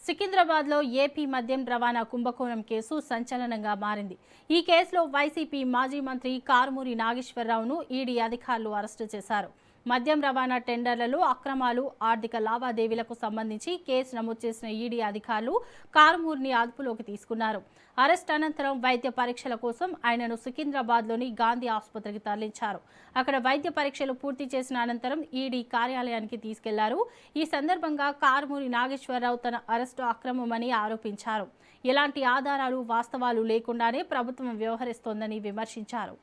సికింద్రాబాద్లో ఏపీ మద్యం రవాణా కుంభకోణం కేసు సంచలనంగా మారింది. ఈ కేసులో వైసీపీ మాజీ మంత్రి కారుమూరి నాగేశ్వరరావును ఈడీ అధికారులు అరెస్టు చేశారు. మద్యం రవాణా టెండర్లలో అక్రమాలు, ఆర్థిక లావాదేవీలకు సంబంధించి కేసు నమోదు చేసిన ఈడీ అధికారులు కారుమూరిని అదుపులోకి తీసుకున్నారు. అరెస్ట్ అనంతరం వైద్య పరీక్షల కోసం ఆయనను సికింద్రాబాద్లోని గాంధీ ఆసుపత్రికి తరలించారు. అక్కడ వైద్య పరీక్షలు పూర్తి చేసిన అనంతరం ఈడీ కార్యాలయానికి తీసుకెళ్లారు. ఈ సందర్భంగా కారుమూరి నాగేశ్వరరావు తన అరెస్టు అక్రమమని ఆరోపించారు. ఎలాంటి ఆధారాలు, వాస్తవాలు లేకుండానే ప్రభుత్వం వ్యవహరిస్తోందని విమర్శించారు.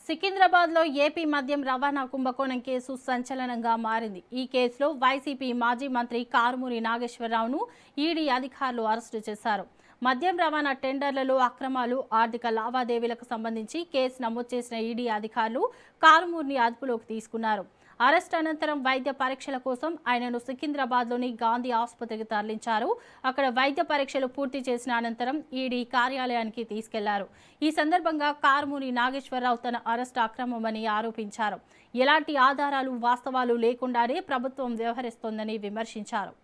సికింద్రాబాద్లో ఏపీ మద్యం రవాణా కుంభకోణం కేసు సంచలనంగా మారింది. ఈ కేసులో వైసీపీ మాజీ మంత్రి కారుమూరి నాగేశ్వరరావును ఈడీ అధికారులు అరెస్టు చేశారు. మద్యం రవాణా టెండర్లలో అక్రమాలు, ఆర్థిక లావాదేవీలకు సంబంధించి కేసు నమోదు చేసిన ఈడీ అధికారులు కారుమూరిని అదుపులోకి తీసుకున్నారు. అరెస్ట్ అనంతరం వైద్య పరీక్షల కోసం ఆయనను సికింద్రాబాద్లోని గాంధీ ఆసుపత్రికి తరలించారు. అక్కడ వైద్య పరీక్షలు పూర్తి చేసిన అనంతరం ఈడీ కార్యాలయానికి తీసుకెళ్లారు. ఈ సందర్భంగా కారుమూరి నాగేశ్వరరావు తన అరెస్టు అక్రమమని ఆరోపించారు. ఎలాంటి ఆధారాలు, వాస్తవాలు లేకుండానే ప్రభుత్వం వ్యవహరిస్తోందని విమర్శించారు.